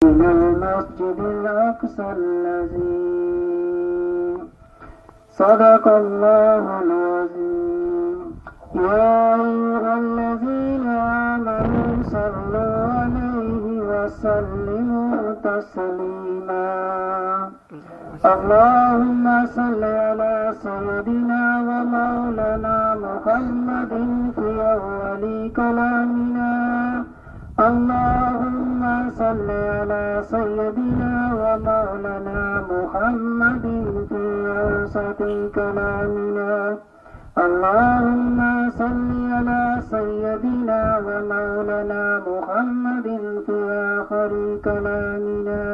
إلى المسجد الأقصى الذي صدق الله العظيم. يا أيها الذين آمنوا صلوا عليه وسلموا تسليما. اللهم صل على سيدنا ومولانا محمد في أول كلامنا. اللهم صل على سيدنا ومولانا محمد في أوسط كلامنا. اللهم صل على سيدنا ومولانا محمد في آخر كلامنا.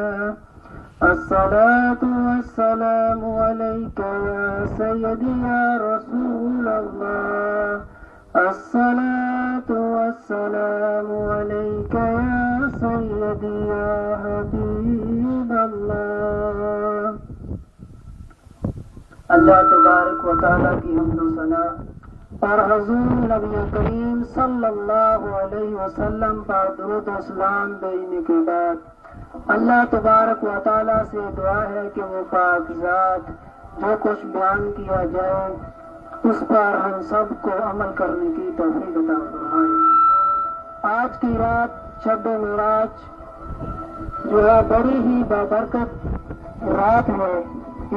الصلاة والسلام عليك يا سيدي يا رسول الله. الصلاة والسلام عليك يا سيدي يا حبيب اللہ. اللہ تبارک و تعالیٰ کی حمد و ثنا اور حضور نبی کریم صلی اللہ علیہ وسلم پر درود و سلام بھیجنے کے بعد اللہ تبارک و تعالیٰ سے دعا ہے کہ وہ پاک ذات جو کچھ بیان کیا جائے اس پر ہم سب کو عمل کرنے کی توفیق عطا فرمائے. آج کی رات شب معراج جو ہے بڑی ہی بابرکت رات ہے.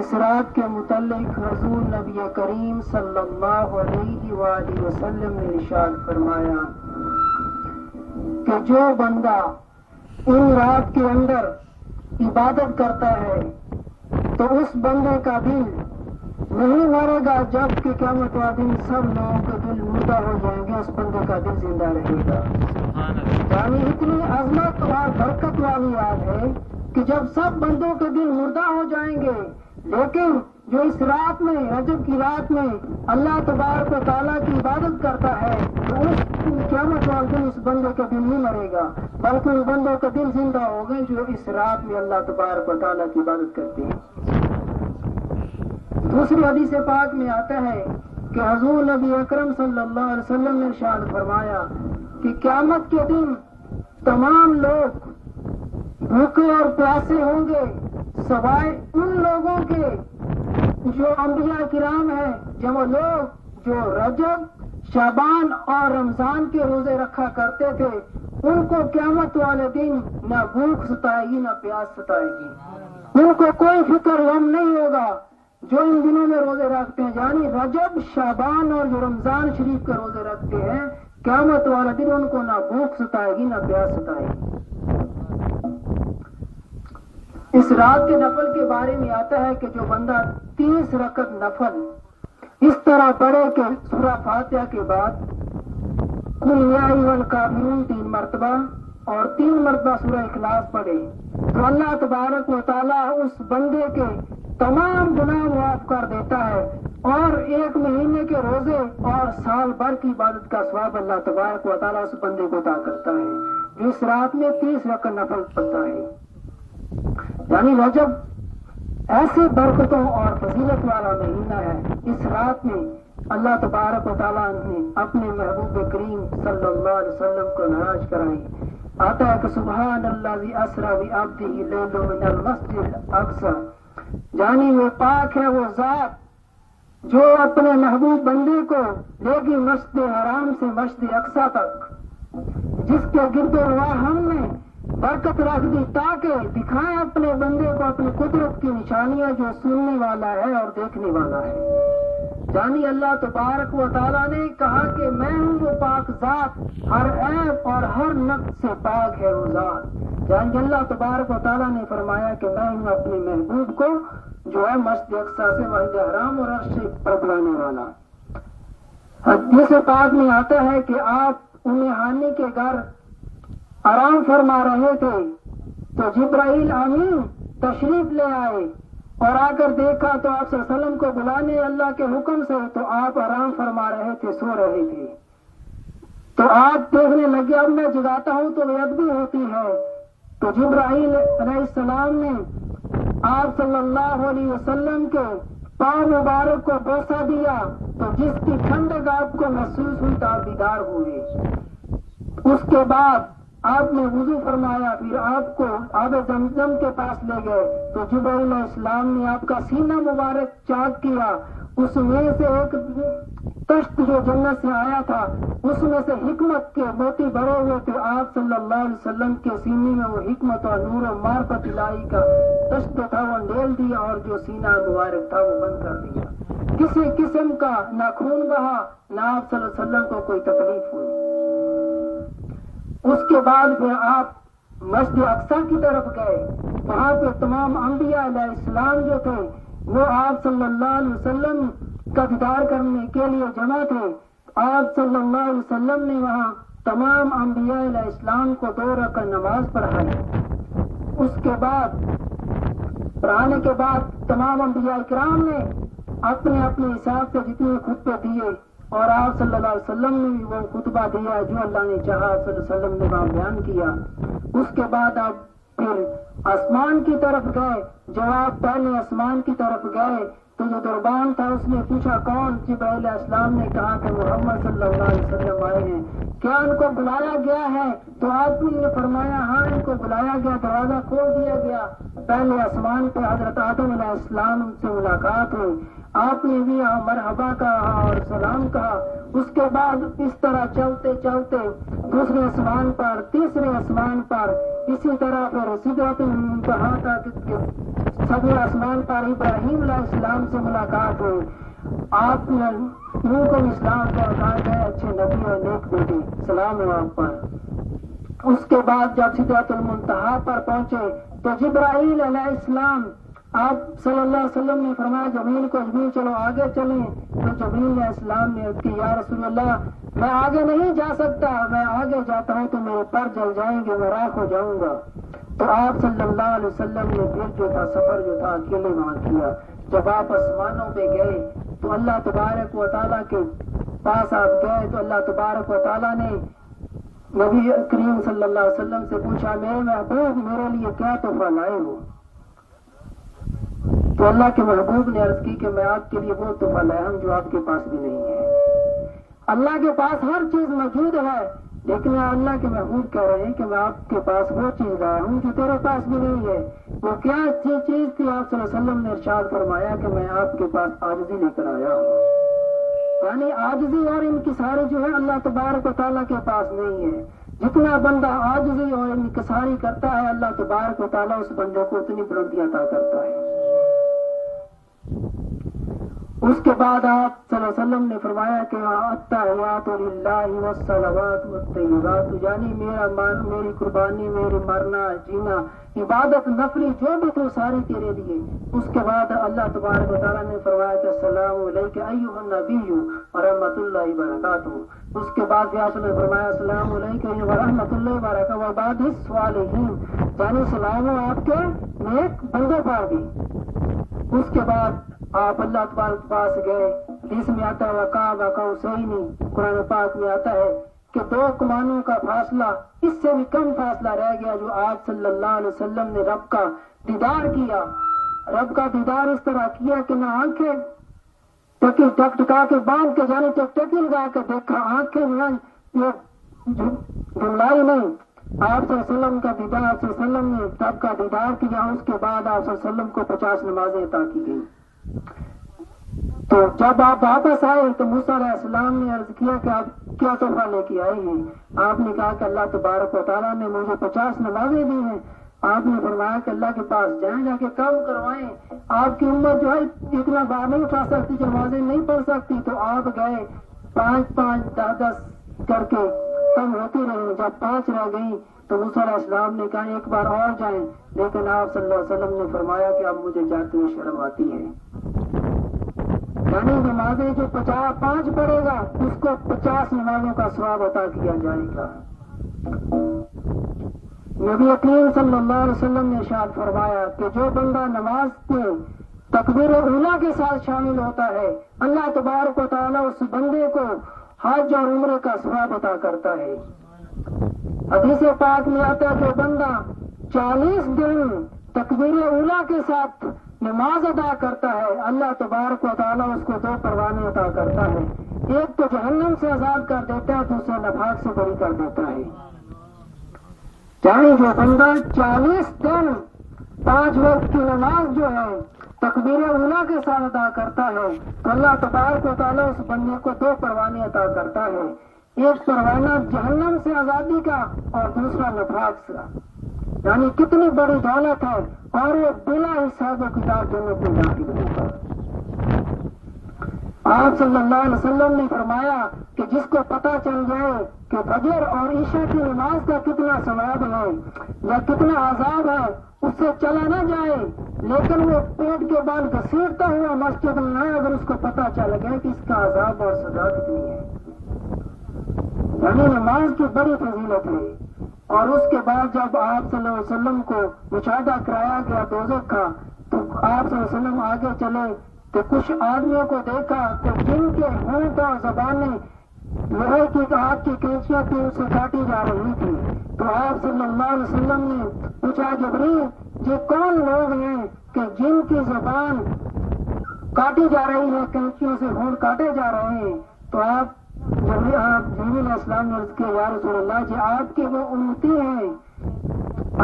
اس رات کے متعلق حضور نبی کریم صلی اللہ علیہ وآلہ وسلم نے ارشاد فرمایا کہ جو بندہ ان رات کے اندر عبادت کرتا ہے تو اس بندے کا دل نہیں مرے گا جب کہ قیامت والے دن سب لوگوں کے دل مردہ ہو جائیں گے، اس بندے کا دل زندہ رہے گا. یعنی اتنی عظمت اور برکت والی یاد ہے کہ جب سب بندوں کے دل مردہ ہو جائیں گے، لیکن جو اس رات میں رجب کی رات میں اللہ تبارک و تعالیٰ کی عبادت کرتا ہے تو اس قیامت والے دن اس بندے کا دل نہیں مرے گا بلکہ ان بندوں کا دل زندہ ہوگا جو اس رات میں اللہ تبارک و تعالیٰ کی عبادت کرتے ہیں. دوسری حدیث پاک میں آتا ہے کہ حضور نبی اکرم صلی اللہ علیہ وسلم نے ارشاد فرمایا کہ قیامت کے دن تمام لوگ بھوکے اور پیاسے ہوں گے سوائے ان لوگوں کے جو انبیاء کرام ہیں، جو وہ لوگ جو رجب، شعبان اور رمضان کے روزے رکھا کرتے تھے. ان کو قیامت والے دن نہ بھوک ستائے گی نہ پیاس ستائے گی، ان کو کوئی فکر غم نہیں ہوگا جو ان دنوں میں روزے رکھتے ہیں. یعنی رجب، شعبان اور جو رمضان شریف کے روزے رکھتے ہیں قیامت والا دن ان کو نہ بھوک ستائے گی نہ پیاس ستائے گی. اس رات کے نفل کے بارے میں آتا ہے کہ جو بندہ 30 رکعت نفل اس طرح پڑھے کہ سورہ فاتحہ کے بعد قل یا ایھا الکافرون 3 مرتبہ اور 3 مرتبہ سورہ اخلاص پڑھے تو اللہ تبارک و تعالیٰ اس بندے کے تمام گناہ معاف کر دیتا ہے اور 1 مہینے کے روزے اور سال بھر کی عبادت کا ثواب اللہ تبارک و تعالیٰ اس بندے کو عطا کرتا ہے. اس رات میں 30 رکعت نفل پڑھتا ہے. یعنی رجب ایسے برکتوں اور فضیلت والا مہینہ ہے. اس رات میں اللہ تبارک و تعالیٰ نے اپنے محبوب کریم صلی اللہ علیہ وسلم کو معراج کرائی. آتا ہے کہ سبحان الذی اسری بعبدہ لیلا من المسجد الاقصی، یعنی وہ پاک ہے وہ ذات جو اپنے محبوب بندے کو لے گی مسجد حرام سے مسجد اقصی تک، جس کے گرد و نواح ہم نے برکت رکھ دی تاکہ دکھائیں اپنے بندے کو اپنی قدرت کی نشانیاں جو سننے والا ہے اور دیکھنے والا ہے. یعنی اللہ تبارک و تعالیٰ نے کہا کہ میں ہوں وہ پاک ذات، ہر عیب اور ہر نقص سے پاک ہے وہ ذات. یعنی اللہ تبارک و تعالیٰ نے فرمایا کہ میں ہوں اپنے محبوب کو جو ہے مسجد اقصی سے مسجد حرام اور عرش پر بلانے والا. حدیث پاک میں آتا ہے کہ آپ امہ ہانی کے گھر آرام فرما رہے تھے تو جبرائیل امین تشریف لے آئے اور آ کر دیکھا تو آپ صلی اللہ علیہ وسلم کو بلانے اللہ کے حکم سے تو آپ آرام فرما رہے تھے، سو رہے تھے. تو آپ دیکھنے لگے اب میں جگاتا ہوں تو بےادبی ہوتی ہے. تو جبرائیل علیہ السلام نے آپ صلی اللہ علیہ وسلم کے پاؤں مبارک کو بوسہ دیا تو جس کی ٹھنڈک آپ کو محسوس ہوئی تو آپ بیدار ہوئے. اس کے بعد آپ نے وضو فرمایا، پھر آپ کو آب زمزم کے پاس لے گئے تو جبرائیل علیہ السلام نے آپ کا سینہ مبارک چاک کیا، اس میں سے ایک کشت جو جنت سے آیا تھا اس میں سے حکمت کے موتی بھرے ہوئے تھے، آپ صلی اللہ علیہ وسلم کے سینے میں وہ حکمت اور نور و معرفت الہی کا کشت تھا وہ ڈال دیا، اور جو سینہ مبارک تھا وہ بند کر دیا۔ کسی قسم کا نہ خون بہا، نہ آپ صلی اللہ علیہ وسلم کو کوئی تکلیف ہوئی۔ اس کے بعد پھر آپ مسجد اقصی کی طرف گئے، وہاں پہ تمام انبیاء علیہ السلام جو تھے وہ آپ صلی اللہ علیہ وسلم کا دیدار کرنے کے لیے جمع تھے۔ آپ صلی اللہ علیہ وسلم نے وہاں تمام انبیاء علیہ السلام کو 2 رکعت نماز پڑھائی۔ اس کے بعد پڑھانے کے بعد تمام انبیاء کرام نے اپنے اپنے حساب سے جتنے خطبے دیے، اور آپ صلی اللہ علیہ وسلم نے بھی وہ خطبہ دیا جو اللہ نے چاہا، صلی اللہ علیہ وسلم نے وہاں بیان کیا۔ اس کے بعد آپ پھر آسمان کی طرف گئے، جب آپ پہلے آسمان کی طرف گئے تو جو دربان تھا اس نے پوچھا کون؟ جبرائیل علیہ السلام نے کہا کہ محمد صلی اللہ علیہ وسلم آئے ہیں، کیا ان کو بلایا گیا ہے؟ تو آپ نے فرمایا ہاں ان کو بلایا گیا، دروازہ کھول دیا گیا۔ پہلے آسمان پہ حضرت آدم علیہ السلام سے ملاقات ہوئی، آپ نے بھی مرحبا کہا اور سلام کہا۔ اس کے بعد اس طرح چلتے چلتے دوسرے آسمان پر، تیسرے آسمان پر، اسی طرح پھر سدرۃ المنتہا تک، سبھی آسمان پر ابراہیم علیہ السلام سے ملاقات ہوئی۔ آپ نے نوح کو اسلام کا کہا گئے اچھے نبی اور نیک بیٹے، سلام ہے آپ پر۔ اس کے بعد جب سدرۃ المنتہا پر پہنچے تو جبرائیل علیہ السلام، آپ صلی اللہ علیہ وسلم نے فرمایا جبریل کو، جبریل چلو آگے چلیں، تو جبریل علیہ السلام نے کہ یا رسول اللہ میں آگے نہیں جا سکتا، میں آگے جاتا ہوں تو میرے پر جل جائیں گے، میں راکھ ہو جاؤں گا۔ تو آپ صلی اللہ علیہ وسلم نے پھر جو تھا سفر جو تھا اکیلے وہاں کیا۔ جب آپ آسمانوں پہ گئے تو اللہ تبارک و تعالیٰ کے پاس آپ گئے تو اللہ تبارک و تعالیٰ نے نبی کریم صلی اللہ علیہ وسلم سے پوچھا میرے محبوب میرے لیے کیا تحفہ لائے ہو؟ تو اللہ کے محبوب نے عرض کی کہ میں آپ کے لیے وہ تحفہ لایا ہوں جو آپ کے پاس بھی نہیں ہے۔ اللہ کے پاس ہر چیز موجود ہے، لیکن اللہ کے محبوب کہہ رہے ہیں کہ میں آپ کے پاس وہ چیز لایا ہوں جو تیرے پاس بھی نہیں ہے۔ وہ کیا چیز تھی؟ آپ صلی اللہ علیہ وسلم نے ارشاد فرمایا کہ میں آپ کے پاس عاجزی لے کر آیا ہوں، یعنی عاجزی اور انکساری جو ہے اللہ تبارک و تعالیٰ کے پاس نہیں ہے۔ جتنا بندہ عاجزی اور انکساری کرتا ہے اللہ تبارک و تعالیٰ اس بندے کو اتنی بلندی عطا کرتا ہے۔ اس کے بعد آپ صلی اللہ علیہ وسلم نے فرمایا کہ التحیات للہ والصلوات والطیبات، یعنی میری قربانی، میری مرنا جینا، عبادت نفلی جو بھی تو ساری تیرے لیے۔ اس کے بعد اللہ تبارک و تعالیٰ نے فرمایا کہ السلام علیک ایھا النبی ورحمۃ اللہ وبرکاتہ۔ اس کے بعد آپ نے فرمایا السلام علیکم ورحمۃ اللہ وبرکاتہ وبعد الصالحین، یعنی سلام ہو آپ کے نیک بندوں پر بھی۔ اس کے بعد آپ اللہ تبارک پاس گئے، حدیث میں آتا ہے وقاب قوسین، قرآن پاک میں آتا ہے کہ 2 کمانوں کا فاصلہ، اس سے بھی کم فاصلہ رہ گیا جو آپ صلی اللہ علیہ وسلم نے رب کا دیدار کیا۔ رب کا دیدار اس طرح کیا کہ نہ آنکھیں ٹکٹکا کے باندھ کے جانے ٹکٹکی لگا کے دیکھا، آنکھیں دھندلائی نہیں۔ آپ صلی اللہ علیہ وسلم کا دیدار، آپ صلی اللہ علیہ وسلم نے رب کا دیدار کیا۔ اس کے بعد آپ صلی اللہ علیہ وسلم کو 50 نمازیں عطا کی گئی۔ تو جب آپ واپس آئے تو موسیٰ علیہ السلام نے عرض کیا کہ آپ کیا تحفہ لے کے آئے ہیں؟ آپ نے کہا کہ اللہ تبارک و تعالیٰ نے مجھے 50 نمازیں دی ہیں۔ آپ نے فرمایا کہ اللہ کے پاس جائیں، جا کے کام کروائیں، آپ کی امت جو ہے اتنا بار نہیں اٹھا سکتی، نمازیں نہیں پڑھ سکتی، تو آپ گئے 5 10 کر کے کم ہوتی رہی۔ جب 5 رہ گئی تو موسیٰ علیہ السلام نے کہا ایک بار اور جائیں، لیکن آپ صلی اللہ علیہ وسلم نے فرمایا کہ اب مجھے جاتے ہوئے شرم آتی ہے، یعنی نمازیں جو 5 پڑھے گا اس کو 50 نمازوں کا ثواب عطا کیا جائے گا۔ نبی اکرم صلی اللہ علیہ وسلم نے ارشاد فرمایا کہ جو بندہ نماز کے تکبیر اولیٰ کے ساتھ شامل ہوتا ہے اللہ تبارک و تعالیٰ اس بندے کو حج اور عمرے کا ثواب عطا کرتا ہے۔ حدیث پاک میں آتا ہے جو بندہ 40 دن تکبیر اولیٰ کے ساتھ نماز ادا کرتا ہے اللہ تبارک و تعالیٰ اس کو 2 پروانے عطا کرتا ہے، ایک تو جہنم سے آزاد کر دیتا ہے، دوسرے نفاق سے بری کر دیتا ہے۔ یعنی جو بندہ 40 دن 5 وقت کی نماز جو ہے تکبیر اولیٰ کے ساتھ ادا کرتا ہے تو اللہ تبارک و تعالیٰ اس بندے کو 2 پروانے عطا کرتا ہے، ایک پروانہ جہنم سے آزادی کا اور دوسرا نفاق کا۔ یعنی کتنی بڑی دولت ہے، اور وہ بلا حساب و کتاب جنت میں داخل ہوگا۔ آپ صلی اللہ علیہ وسلم نے فرمایا کہ جس کو پتہ چل جائے کہ فجر اور عشاء کی نماز کا کتنا ثواب ہے یا کتنا عذاب ہے، اس سے چلا نہ جائے، لیکن وہ پیٹ کے بال گھسیٹتا ہوا مسجد میں آئے اگر اس کو پتہ چل گیا کہ اس کا عذاب اور سزا کتنی ہے۔ یعنی نماز کی بڑی فضیلت ہے۔ اور اس کے بعد جب آپ صلی اللہ علیہ وسلم کو مشاہدہ کرایا گیا دوزخ کا، تو آپ صلی اللہ علیہ وسلم آگے چلے تو کچھ آدمیوں کو دیکھا کہ جن کے ہونٹ اور زبانیں لوہے کی آگ کی کینچیاں تھی اسے کاٹی جا رہی تھی۔ تو آپ صلی اللہ علیہ وسلم نے پوچھا جبریل یہ کون لوگ ہیں کہ جن کی زبان کاٹی جا رہی ہے، کینچیوں سے ہونٹ کاٹے جا رہے ہیں؟ تو آپ جبریل علیہ السلام نے عرض کیا یا رسول اللہ جی آپ کے وہ امتی ہیں،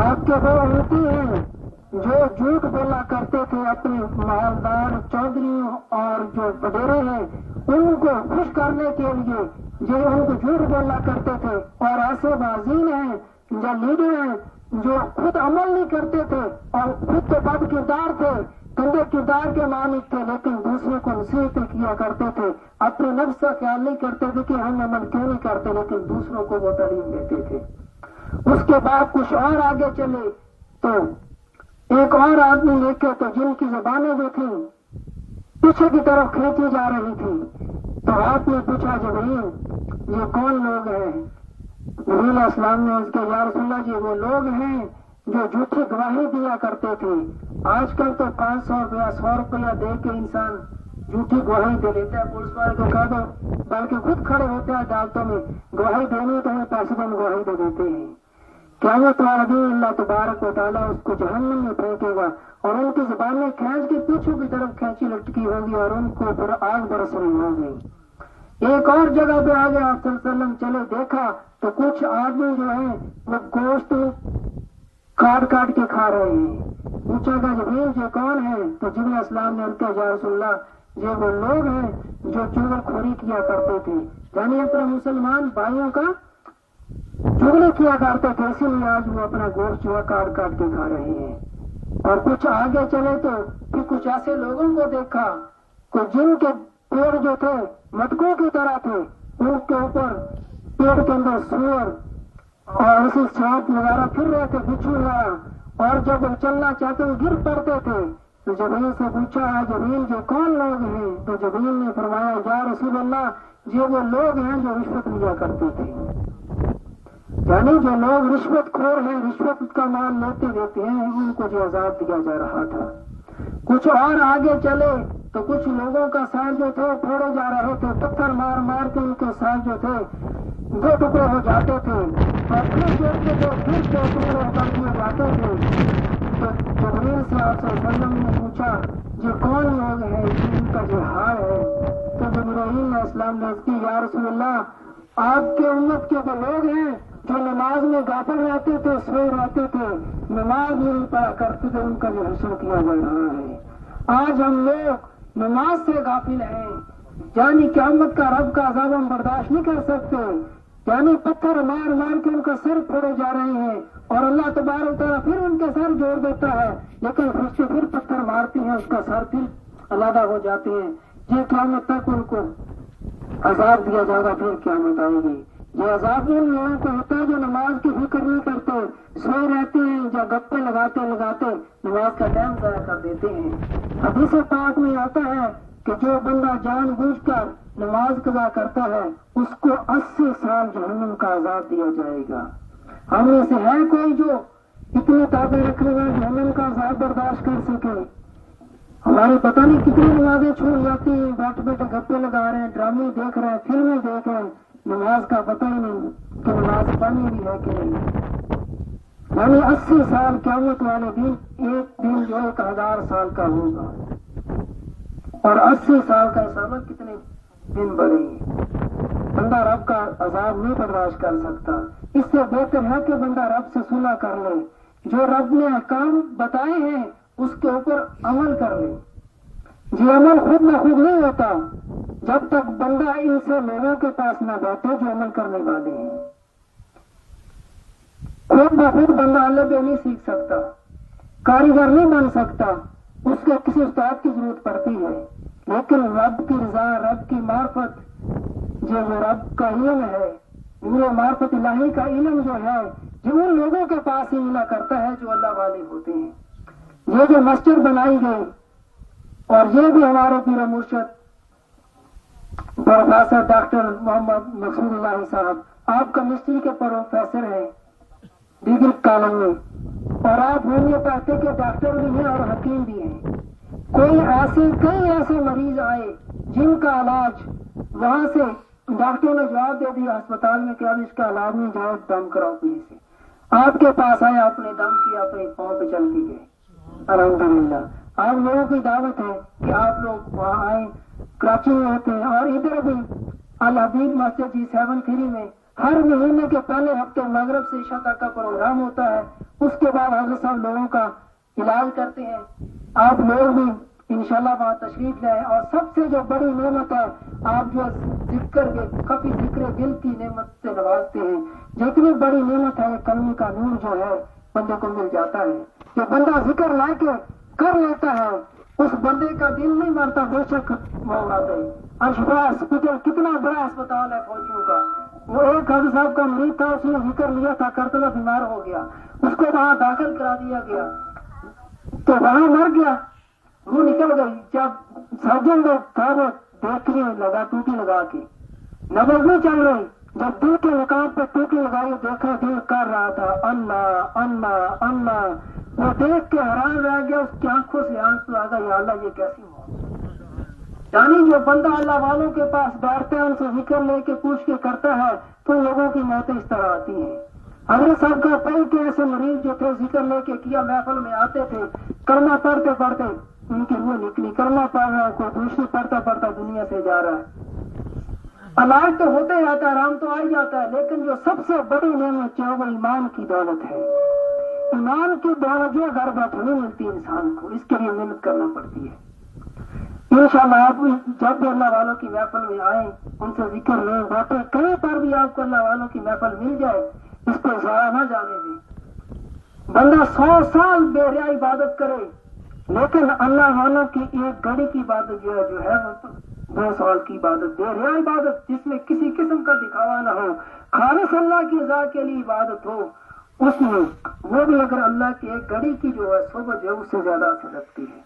آپ کے وہ امتی ہیں جو جھوٹ بولا کرتے تھے اپنے مالدار چودھریوں اور جو وڈیرے ہیں ان کو خوش کرنے کے لیے، جو ان کو جھوٹ بولا کرتے تھے، اور ایسے بازین ہیں جو لیڈر ہیں جو خود عمل نہیں کرتے تھے اور خود تو بد کردار تھے، گندے کردار کے مالک تھے، لیکن دوسروں کو نصیحتیں کیا کرتے تھے، اپنے نفس کا خیال نہیں کرتے تھے کہ ہم عمل کیوں نہیں کرتے، لیکن دوسروں کو وہ تعلیم دیتے تھے۔ اس کے بعد کچھ اور آگے چلے تو ایک اور آدمی دیکھے تو جن کی زبانیں جو تھیں پیچھے کی طرف کھینچی جا رہی تھی، تو آپ نے پوچھا جبریل یہ کون لوگ ہیں؟ نبی علیہ السلام نے اس کے یا رسول اللہ جی وہ لوگ ہیں جو جھوٹی گواہی دیا کرتے تھے۔ آج کل تو 500 روپیہ 100 روپیہ دے کے انسان جھوٹی گواہی دے لیتا ہے، پولیس والے کو کہہ دو، بلکہ خود کھڑے ہوتے ہیں عدالتوں میں گواہی دینی تو پیسے میں گواہی دے دیتے ہیں۔ قیامت والے دن اللہ تبارک و تعالیٰ اس کو جہنم میں پھینکے گا اور ان کی زبانیں کھینچ کے پیچھوں کی طرف کھینچی لٹکی ہوگی اور ان کو پھر آگ برس رہی ہوگی۔ ایک اور جگہ پہ آگے آپ صلی اللہ علیہ وسلم چلے دیکھا تو کچھ آدمی جو ہیں وہ گوشت کاٹ کاٹ کے کھا رہے ہیں۔ پوچھا گا جبریل یہ کون ہے؟ تو جبریل علیہ السلام نے عرض کیا یا رسول اللہ یہ وہ لوگ ہیں جو چغل خوری کیا کرتے تھے، یعنی اپنے مسلمان بھائیوں کا چغلی کیا کرتے تھے، اسی لیے آج وہ اپنا گوشت جو ہے کاٹ کاٹ کے کھا رہے ہیں۔ اور کچھ آگے چلے تو پھر کچھ ایسے لوگوں کو دیکھا کہ جن کے پیڑ جو تھے مٹکوں کی طرح تھے، ان کے اوپر پیڑ کے اندر سور اور اسی سانپ وغیرہ پھر رہے تھے بچھو وغیرہ، اور جب وہ چلنا چاہتے ہوئے گر پڑتے تھے تو جبریل سے پوچھا ہے جبریل جو کون لوگ ہیں؟ تو جبریل نے فرمایا یا رسول اللہ یہ وہ لوگ ہیں جو رشوت لیا کرتے تھے، یعنی جو لوگ رشوت خور ہیں، رشوت کا مال لیتے دیتے ہیں، ان کو جو عذاب دیا جا رہا تھا۔ کچھ اور آگے چلے تو کچھ لوگوں کا سر جو تھے پھوڑے جا رہے تھے، پتھر مار مار کے ان کے سر جو تھے 2 ٹکڑے ہو جاتے تھے اور پھر دیکھتے تھے پھر 2 ٹکڑے ہو کر دیے جاتے تھے۔ تو جبریل سے آپ صلی اللہ علیہ وسلم نے پوچھا یہ کون لوگ ہیں جن کا جو حال ہے؟ تو جبریل علیہ السلام نے اس کی یا رسول اللہ آپ کے امت کے وہ لوگ ہیں جو نماز میں غافل رہتے تھے، سوئے رہتے تھے، نماز نہیں پڑھا کرتے تھے، ان کا جو حشر کیا جا رہا ہے۔ آج ہم لوگ نماز سے غافل ہیں، یعنی قیامت کا رب کا عذاب ہم برداشت نہیں کر سکتے، یعنی پتھر مار مار کے ان کا سر پھوڑے جا رہے ہیں اور اللہ تبارک تعالیٰ پھر ان کے سر جوڑ دیتا ہے، لیکن پھر پتھر مارتے ہیں اس کا سر پھر علیحدہ ہو جاتے ہیں۔ یہ قیامت تک ان کو عذاب دیا جائے گا، پھر قیامت آئے گی۔ یہ عذاب ان لوگوں کو ہوتا ہے جو نماز کی فکر نہیں کرتے، سوئے رہتے ہیں یا گپے لگاتے نماز کا ٹائم ضائع کر دیتے ہیں۔ حدیث پاک میں آتا ہے کہ جو بندہ جان بوجھ کر نماز قضا کرتا ہے اس کو 80 سال جہنم کا عذاب دیا جائے گا۔ ہم میں سے ہے کوئی جو اتنی طاقت رکھنے والا جہنم کا عذاب برداشت کر سکے؟ ہماری پتہ نہیں کتنی نمازیں چھوٹ جاتی ہیں، بیٹھ بیٹھے گپے لگا رہے ہیں، ڈرامے دیکھ رہے ہیں، فلمیں دیکھ رہے ہیں، نماز کا پتہ ہی نہیں کہ نماز پڑھنی بھی ہے کہ نہیں۔ یعنی 80 سال قیامت والے دن ایک دن جو 1000 سال کا ہوگا، اور 80 سال کا حساب کتنے دن بڑھیں گے۔ بندہ رب کا عذاب نہیں برداشت کر سکتا، اس سے بہتر ہے کہ بندہ رب سے صلح کر لے، جو رب نے احکام بتائے ہیں اس کے اوپر عمل کر لے۔ یہ عمل خود نہ خود نہیں ہوتا جب تک بندہ ان سے لوگوں کے پاس نہ بیٹھے جو عمل کرنے والے ہیں۔ خود نہ خود بندہ اللہ پہ نہیں سیکھ سکتا، کاریگر نہیں بن سکتا، اس کو کسی استاد کی ضرورت پڑتی ہے۔ لیکن رب کی رضا، رب کی معرفت، جو رب کا علم ہے، وہ معرفت الہی کا علم جو ہے، جو ان لوگوں کے پاس ہی ملا کرتا ہے جو اللہ والے ہوتے ہیں۔ یہ جو مسجد بنائی گئی، اور یہ بھی ہمارے پیر مرشد پروفیسر ڈاکٹر محمد مقصود اللہ صاحب، آپ کیمسٹری کے پروفیسر ہیں ڈگری کالج میں، اور آپ ہومیوپیتھی کے ڈاکٹر بھی ہیں اور حکیم بھی ہیں۔ کئی ایسے مریض آئے جن کا علاج وہاں سے ڈاکٹروں نے جواب دے دیا اسپتال میں کہ اب اس کا علاج نہیں، جاؤ دم کراؤ کہیں سے۔ آپ کے پاس آئے، آپ نے دم کیا، اپنے پاؤں پہ چل کے گئے۔ الحمدللہ آپ لوگوں کی دعوت ہے کہ آپ لوگ وہاں آئیں، کراچی میں ہوتے ہیں، اور ادھر بھی الحبیب مسجد G73 میں ہر مہینے کے پہلے ہفتے مغرب سے عشاء تک کا پروگرام ہوتا ہے۔ اس کے بعد حضرت صاحب لوگوں کا علاج کرتے ہیں۔ آپ لوگ بھی انشاءاللہ وہاں تشریف لائیں، اور سب سے جو بڑی نعمت ہے، آپ جو کافی ذکر دل کی نعمت سے نوازتے ہیں، جتنی بڑی نعمت ہے کلمے کا نور جو ہے بندے کو مل جاتا ہے۔ جو بندہ ذکر لا کے کر لیتا ہے اس بندے کا دل نہیں مرتا، بے شک وہ مرتا ہے۔ الشفا ہاسپٹل کتنا بڑا اسپتال ہے فوجیوں کا، وہ ایک حضرت صاحب کا مریض تھا، اس نے ذکر لیا تھا، کرتلا بیمار ہو گیا، اس کو وہاں داخل کرا دیا گیا تو وہاں مر گیا، وہ نکل گئی۔ جب سرجن لوگ تھا وہ دیکھنے لگا ٹوٹی لگا کے، نبض نہیں چل رہی، جب دل کے مقام پہ ٹوٹی لگائی دیکھا دل کر رہا تھا اللہ اللہ اللہ، وہ دیکھ کے حیران رہ گیا، اس کی آنکھوں سے آنسو آ گیا، یا اللہ یہ کیسی موت۔ یعنی جو بندہ اللہ والوں کے پاس بیٹھتا ہے، ان سے ذکر لے کے پوچھ کے کرتا ہے تو لوگوں کی موتیں اس طرح آتی ہیں۔ حضرت صاحب کا کئی کے ایسے مریض جو تھے ذکر لے کے کیا، محفل میں آتے تھے، کلمہ پڑھتے پڑھتے ان کی روح نکلی، کلمہ پڑھ رہا ہے، کوئی دوسری پڑھتا پڑھتا دنیا سے جا رہا ہے۔ علاج تو ہوتے ہی آتا ہے، آرام تو آ ہی جاتا ہے، لیکن جو سب سے بڑی نعمت ہے وہ ایمان کی دولت ہے۔ ایمان کی دولت جو گھر بیٹھے نہیں ملتی انسان کو، اس کے لیے محنت کرنا پڑتی ہے۔ انشاءاللہ آپ جب بھی اللہ والوں کی محفل میں آئیں، ان سے ذکر لیں، باتیں کہیں پر بھی آپ کو اللہ والوں کی محفل مل جائے، اس کو ضائع نہ جانے دیں۔ بندہ 100 سال بے ریا عبادت کرے، لیکن اللہ والوں کی ایک گھڑی کی عبادت جو ہے وہ 2 سال کی عبادت، بے ریا عبادت جس میں کسی قسم کا دکھاوا نہ ہو، خالص اللہ کی رضا کے لیے عبادت ہو، اس میں وہ بھی اگر اللہ کی ایک گھڑی کی جو ہے صحبت جو ہے اس سے زیادہ اثر رکھتی ہے۔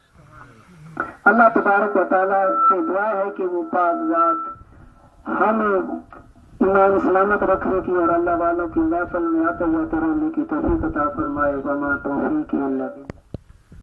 اللہ تبارک و تعالیٰ سے دعا ہے کہ وہ پاک ذات ہمیں ایمان سلامت رکھنے کی اور اللہ والوں کی محفل میں آتے جاتے رہنے کی توفیق عطا فرمائے۔ وما توفیقی الا باللہ۔